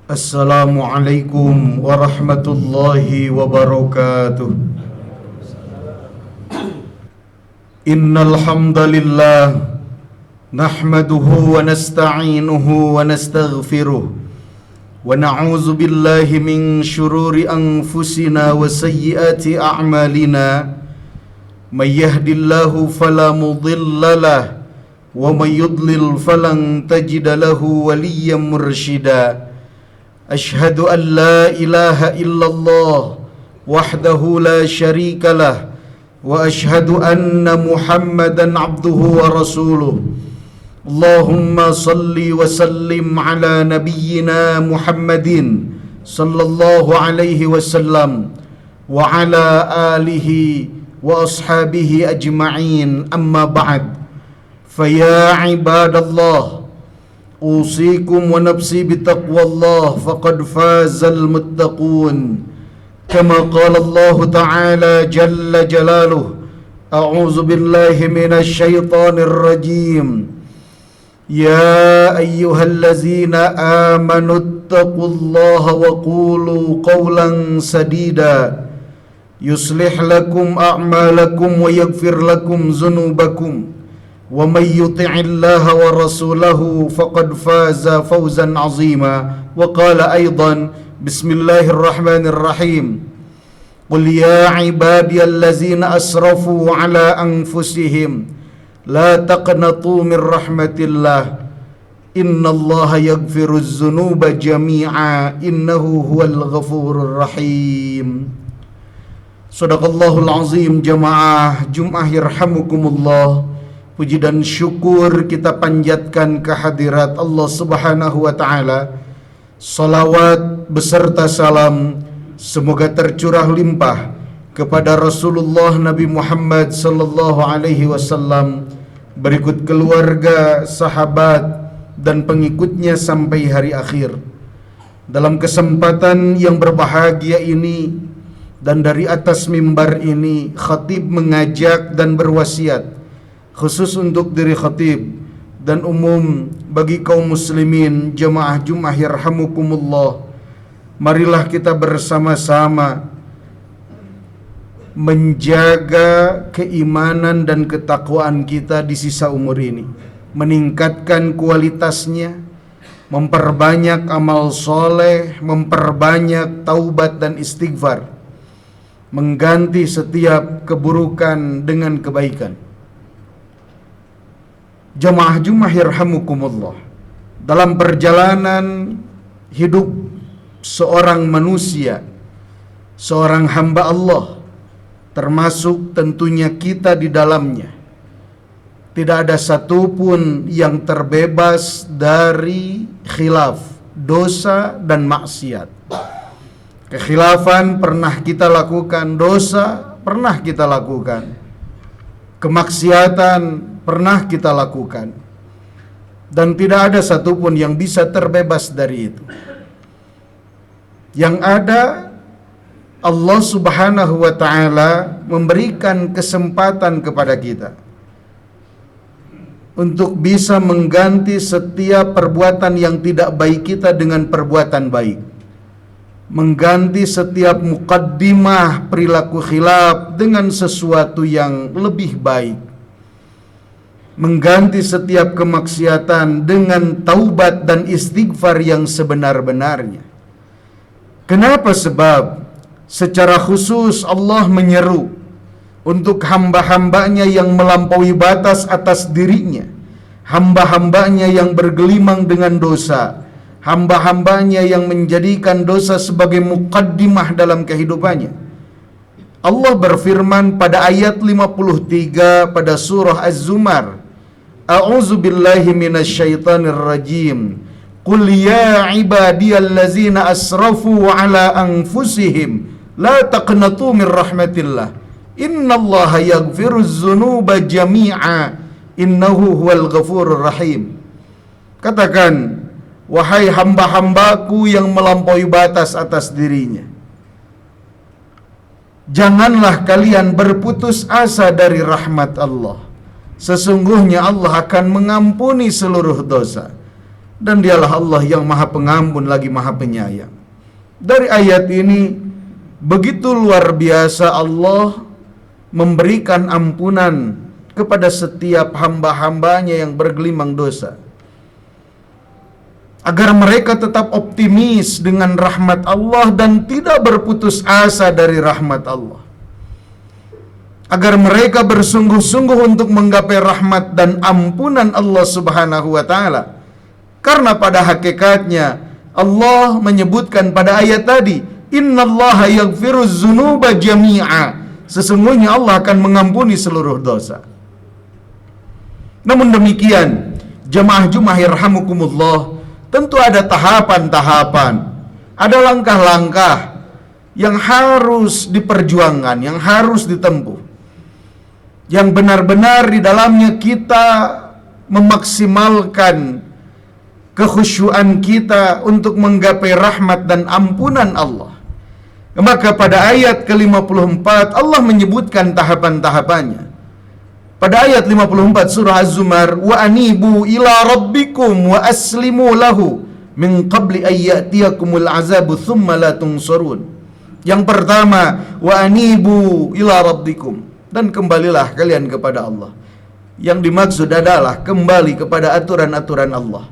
Assalamualaikum warahmatullahi wabarakatuh. Innal hamdalillah nahmaduhu wa nasta'inuhu wa nastaghfiruh wa na'udzu billahi min shururi anfusina wa sayyiati a'malina. May yahdihillahu fala mudilla lahu wa may yudlil falan tajida lahu waliyyan mursyida. Ashhadu an la ilaha illallah wahdahu la syarika lah wa ashhadu anna Muhammadan abduhu wa rasuluh. Allahumma salli wa sallim ala nabiyyina Muhammadin sallallahu alaihi wasallam wa ala alihi wa ashabihi ajma'in, amma ba'd. Faya ibadallah, usikum wa nafsi bitaqwallah faqad fazal muttaqun. Kama qala Allah Ta'ala jalla jalaluh, a'udzu billahi minasy syaithanir rajim. Ya ayyuhallazina amanu taqullaha wa qulu qawlan sadida yuslih lakum a'malakum wa yaghfir lakum dzunubakum wa may yuti'illaha wa rasulahu faqad faza fawzan 'azima. Wa qala aidan bismillahirrahmanirrahim, qul ya ibadiyallazina asrafu ala anfusihim la taqnatu min rahmatillah innallaha yaghfiruz dzunuba jami'a innahu huwal ghafurur rahim. Shadaqallahul azim. Jamaah Jum'ah yarhamukumullah. Puji dan syukur kita panjatkan kehadirat Allah Subhanahu wa Ta'ala. Salawat beserta salam semoga tercurah limpah kepada Rasulullah Nabi Muhammad sallallahu alaihi wasallam, berikut keluarga, sahabat dan pengikutnya sampai hari akhir. Dalam kesempatan yang berbahagia ini dan dari atas mimbar ini, khatib mengajak dan berwasiat khusus untuk diri khatib dan umum bagi kaum muslimin jamaah Jum'ah yarhamukumullah. Marilah kita bersama-sama menjaga keimanan dan ketakwaan kita di sisa umur ini, meningkatkan kualitasnya, memperbanyak amal soleh, memperbanyak taubat dan istighfar, mengganti setiap keburukan dengan kebaikan. Jamaah Jum'ah yarhamukumullah, dalam perjalanan hidup seorang manusia, seorang hamba Allah, termasuk tentunya kita di dalamnya, tidak ada satupun yang terbebas dari khilaf, dosa dan maksiat. Kekhilafan pernah kita lakukan, dosa pernah kita lakukan, kemaksiatan pernah kita lakukan, dan tidak ada satupun yang bisa terbebas dari itu. Yang ada, Allah Subhanahu wa Ta'ala memberikan kesempatan kepada kita untuk bisa mengganti setiap perbuatan yang tidak baik kita dengan perbuatan baik, mengganti setiap muqaddimah perilaku khilaf dengan sesuatu yang lebih baik, mengganti setiap kemaksiatan dengan taubat dan istighfar yang sebenar-benarnya. Kenapa? Sebab secara khusus Allah menyeru untuk hamba-hambanya yang melampaui batas atas dirinya, hamba-hambanya yang bergelimang dengan dosa, hamba-hambanya yang menjadikan dosa sebagai muqaddimah dalam kehidupannya. Allah berfirman pada ayat 53 pada surah Az-Zumar, a'udzu billahi minasyaitonir rajim, qul ya ibadiyallazina asrafu ala anfusihim la taqnatu min rahmatillah innallaha yaghfiruz dzunuba jami'a innahu huwal ghafurur rahim. Katakan, wahai hamba-hambaku yang melampaui batas atas dirinya, janganlah kalian berputus asa dari rahmat Allah. Sesungguhnya Allah akan mengampuni seluruh dosa, dan dialah Allah yang Maha Pengampun lagi Maha Penyayang. Dari ayat ini begitu luar biasa Allah memberikan ampunan kepada setiap hamba-hambanya yang bergelimang dosa, agar mereka tetap optimis dengan rahmat Allah dan tidak berputus asa dari rahmat Allah, agar mereka bersungguh-sungguh untuk menggapai rahmat dan ampunan Allah Subhanahu wa taala. Karena pada hakikatnya Allah menyebutkan pada ayat tadi, innallaha yaghfiruz dzunuba jami'a, sesungguhnya Allah akan mengampuni seluruh dosa. Namun demikian, jamaah Jumat yarhamukumullah, tentu ada tahapan-tahapan, ada langkah-langkah yang harus diperjuangkan, yang harus ditempuh, yang benar-benar di dalamnya kita memaksimalkan kekhusyuan kita untuk menggapai rahmat dan ampunan Allah. Maka pada ayat ke-54 Allah menyebutkan tahapan-tahapannya. Pada ayat 54 surah Az-Zumar, wa anibu ila rabbikum wa aslimu lahu min qabli ayyatiyakumul azabu thumma la tunsarun. Yang pertama, wa anibu ila rabbikum, dan kembalilah kalian kepada Allah. Yang dimaksud adalah kembali kepada aturan-aturan Allah.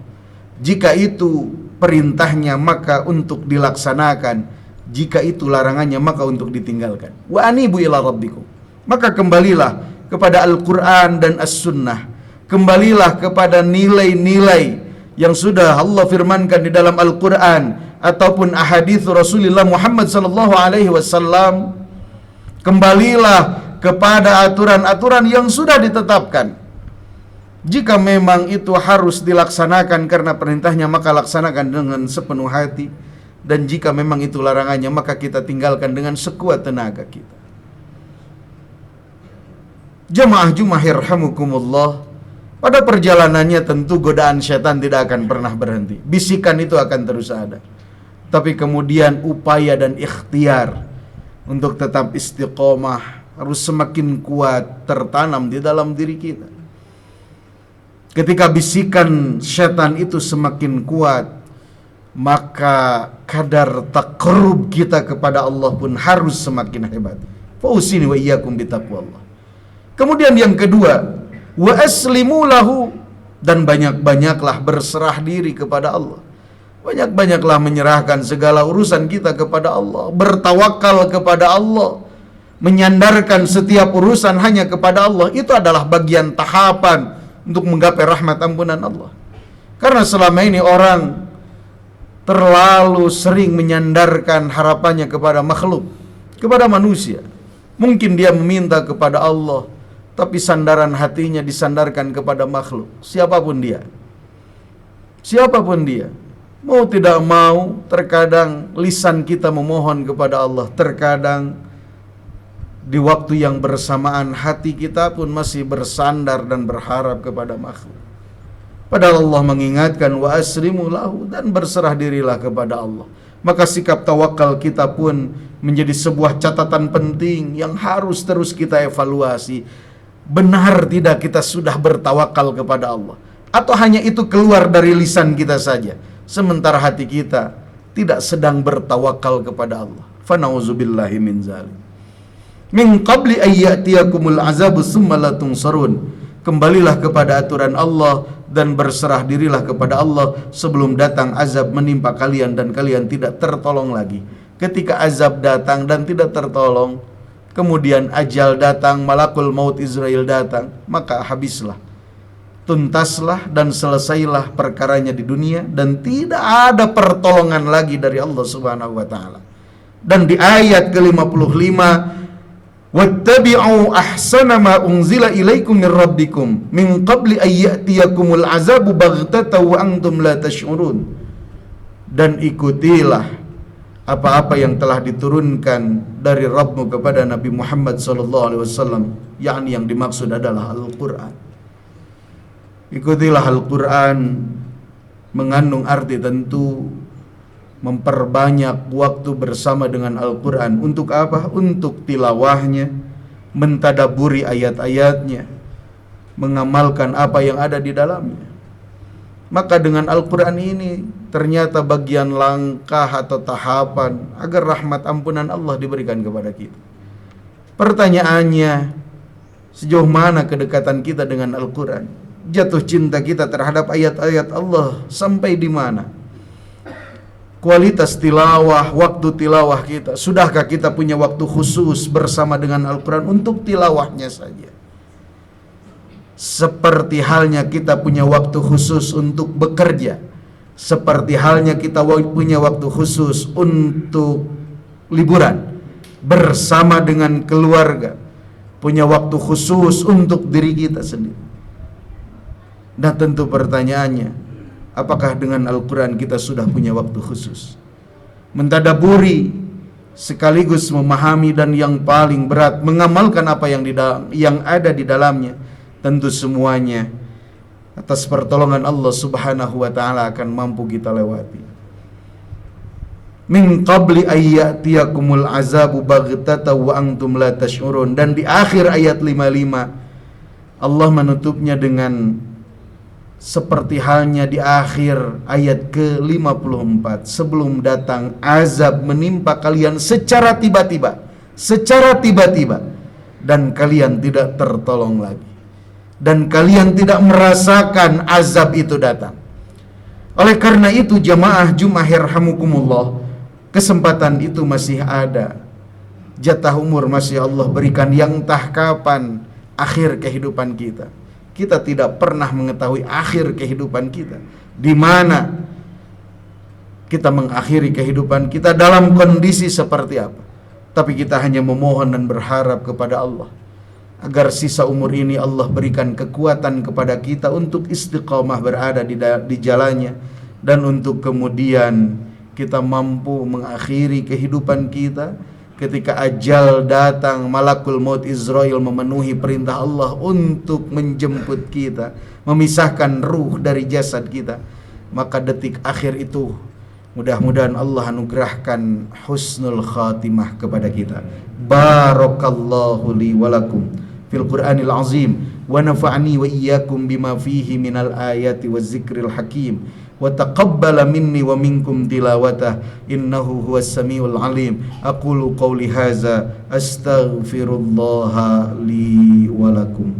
Jika itu perintahnya maka untuk dilaksanakan, jika itu larangannya maka untuk ditinggalkan. Wa anibu ila rabbikum, maka kembalilah kepada Al-Quran dan As-Sunnah, kembalilah kepada nilai-nilai yang sudah Allah firmankan di dalam Al-Quran ataupun ahadits Rasulullah Muhammad sallallahu alaihi wasallam. Kembalilah kepada aturan-aturan yang sudah ditetapkan. Jika memang itu harus dilaksanakan karena perintahnya, maka laksanakan dengan sepenuh hati. Dan jika memang itu larangannya, maka kita tinggalkan dengan sekuat tenaga kita. Jamaah Jumat yarhamukumullah, pada perjalanannya tentu godaan syaitan tidak akan pernah berhenti. Bisikan itu akan terus ada. Tapi kemudian upaya dan ikhtiar untuk tetap istiqomah harus semakin kuat tertanam di dalam diri kita. Ketika bisikan syaitan itu semakin kuat, maka kadar taqarrub kita kepada Allah pun harus semakin hebat. Fausini wa iyyakum bitaqwallah. Kemudian yang kedua, wa aslimu lahu, dan banyak-banyaklah berserah diri kepada Allah. Banyak-banyaklah menyerahkan segala urusan kita kepada Allah, bertawakal kepada Allah, menyandarkan setiap urusan hanya kepada Allah. Itu adalah bagian tahapan untuk menggapai rahmat ampunan Allah. Karena selama ini orang terlalu sering menyandarkan harapannya kepada makhluk, kepada manusia. Mungkin dia meminta kepada Allah, tapi sandaran hatinya disandarkan kepada makhluk, siapapun dia. Siapapun dia. Mau tidak mau, terkadang lisan kita memohon kepada Allah, terkadang di waktu yang bersamaan hati kita pun masih bersandar dan berharap kepada makhluk. Padahal Allah mengingatkan, wa aslimu lahu, dan berserah dirilah kepada Allah. Maka sikap tawakal kita pun menjadi sebuah catatan penting yang harus terus kita evaluasi. Benar tidak kita sudah bertawakal kepada Allah, atau hanya itu keluar dari lisan kita saja, sementara hati kita tidak sedang bertawakal kepada Allah. Fa nauzubillahi min zalim. Min qabli ayyatiyakumul azabu tsumma la tunsarun. Kembalilah kepada aturan Allah dan berserah dirilah kepada Allah sebelum datang azab menimpa kalian dan kalian tidak tertolong lagi. Ketika azab datang dan tidak tertolong, kemudian ajal datang, malakul maut Israel datang, maka habislah, tuntaslah dan selesailah perkaranya di dunia, dan tidak ada pertolongan lagi dari Allah Subhanahu wa taala. Dan di ayat ke-55, wattabi'u ahsana ma unzila ilaikum min rabbikum min qabli ayyatiyakumul azabu baghtatan wa antum la tash'urun. Dan ikutilah apa-apa yang telah diturunkan dari Rabbmu kepada Nabi Muhammad SAW, yakni yang dimaksud adalah Al-Quran. Ikutilah Al-Quran mengandung arti tentu memperbanyak waktu bersama dengan Al-Quran. Untuk apa? Untuk tilawahnya, mentadaburi ayat-ayatnya, mengamalkan apa yang ada di dalamnya. Maka dengan Al-Quran ini ternyata bagian langkah atau tahapan agar rahmat ampunan Allah diberikan kepada kita. Pertanyaannya, sejauh mana kedekatan kita dengan Al-Quran? Jatuh cinta kita terhadap ayat-ayat Allah sampai di mana? Kualitas tilawah, waktu tilawah kita. Sudahkah kita punya waktu khusus bersama dengan Al-Quran untuk tilawahnya saja? Seperti halnya kita punya waktu khusus untuk bekerja, seperti halnya kita punya waktu khusus untuk liburan bersama dengan keluarga, punya waktu khusus untuk diri kita sendiri. Nah, tentu pertanyaannya, apakah dengan Al-Quran kita sudah punya waktu khusus mentadaburi sekaligus memahami, dan yang paling berat mengamalkan apa yang ada di dalamnya? Tentu semuanya atas pertolongan Allah Subhanahu wa taala akan mampu kita lewati. Min qabli ayyatiyakumul azabu baghtata wa antum la tash'urun. Dan di akhir ayat 55 Allah menutupnya dengan seperti halnya di akhir ayat ke-54, sebelum datang azab menimpa kalian secara tiba-tiba, dan kalian tidak tertolong lagi, dan kalian tidak merasakan azab itu datang. Oleh karena itu jamaah Jumat yarhamukumullah, kesempatan itu masih ada. Jatah umur masih Allah berikan yang entah kapan akhir kehidupan kita. Kita tidak pernah mengetahui akhir kehidupan kita, di mana kita mengakhiri kehidupan kita, dalam kondisi seperti apa. Tapi kita hanya memohon dan berharap kepada Allah agar sisa umur ini Allah berikan kekuatan kepada kita untuk istiqamah berada di jalannya, dan untuk kemudian kita mampu mengakhiri kehidupan kita ketika ajal datang, malakul maut Israel memenuhi perintah Allah untuk menjemput kita, memisahkan ruh dari jasad kita. Maka detik akhir itu mudah-mudahan Allah anugerahkan husnul khatimah kepada kita. Barakallahu li walakum fil Qur'anil azim wa nafa'ani wa iyyakum bima fihi minal ayati waz zikril hakim wa taqabbala minni wa minkum tilawatah innahu huwas samiul alim. Aqulu qawli hadza astaghfirullaha li wa lakum.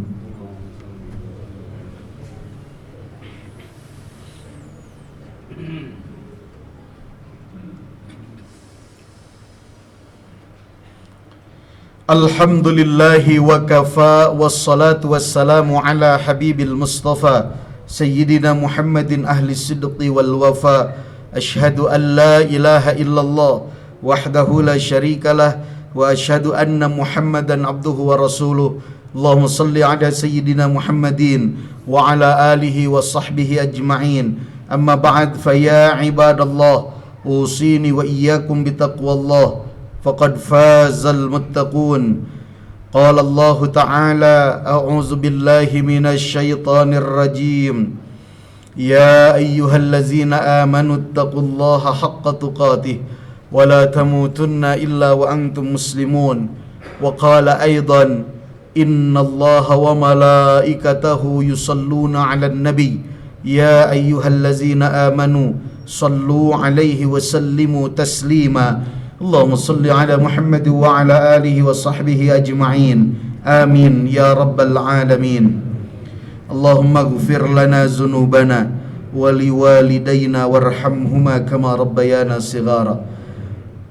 Alhamdulillahi wa kafa, wassalatu wassalamu ala habibil mustafa Sayyidina Muhammadin ahli sidqi wal wafa. Ashhadu an la ilaha illallah wahdahu la syarikalah, wa ashhadu anna Muhammadan abduhu wa rasuluh. Allahumma salli ala Sayyidina Muhammadin wa ala alihi wa sahbihi ajma'in. Amma ba'd, fa ya ibadallah, usini wa iyyakum bitaqwallah, faqad fazal muttaqun. Qala Allah Ta'ala, a'udzu billahi minasy syaithanir rajim. Ya ayyuhallazina amanu taqullaha haqqa tuqatih wa la tamutunna illa wa antum muslimun. Wa qala aidan, innallaha wa malaikatahu yusalluna 'alan nabi. Ya ayyuhallazina amanu sallu 'alaihi wa sallimu taslima. Allahumma salli ala Muhammad wa ala alihi wa sahbihi ajma'in. Amin ya rabbal alamin. Allahumma ighfir lana zunubana wa liwalidayna warhamhuma kama rabbayana sighara.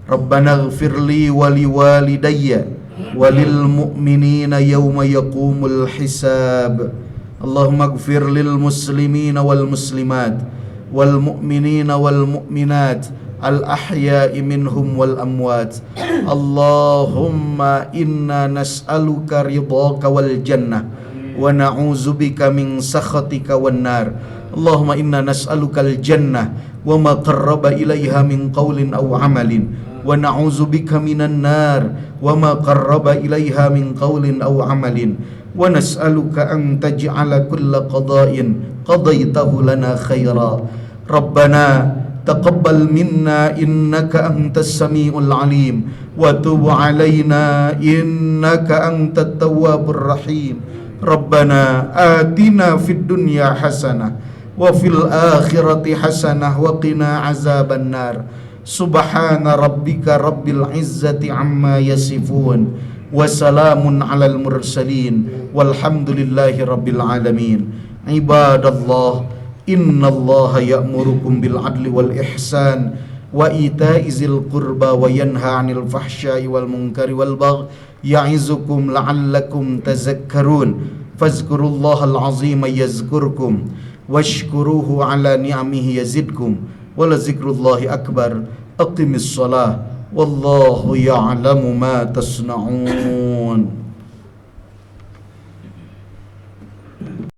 Rabbana ighfir li wa liwalidayya wa lil mu'minina yawma yaqumul hisab. Allahumma ighfir lil muslimina wal muslimat wal mu'minina wal mu'minat al-ahya'i minhum wal amwat. Allahumma inna nas'aluka ridhaka wal jannah wa na'udzubika min sakhatika wan nar. Allahumma inna nas'aluka al jannah wa ma qarraba ilaiha min qawlin aw amalin, wa na'udzubika minan nar wa ma qarraba ilaiha min qawlin aw amalin, wa nas'aluka an taj'ala kulla qada'in qadaytahu lana khaira. Rabbana taqabbal minna innaka antas samiul alim wa tub alaina innaka antat tawwabur rahim. Rabbana atina fid dunya hasanah wa fil akhirati hasanah wa qina azaban nar. Subhana rabbika rabbil izzati amma yasifun wa salamun alal mursalin walhamdulillahi rabbil alamin. Ibadallah, innallaha ya'murukum bil adli wal ihsan wa ita'i zil qurba wa yanha 'anil fahsya'i wal munkari wal baghi ya'izukum la'allakum tazakkarun. Fazkurullahal azima yazkurkum washkuruhu ala ni'amihi yazidkum wala zikrullahi akbar. Aqimis shalah wallahu ya'lamu ma tasna'un.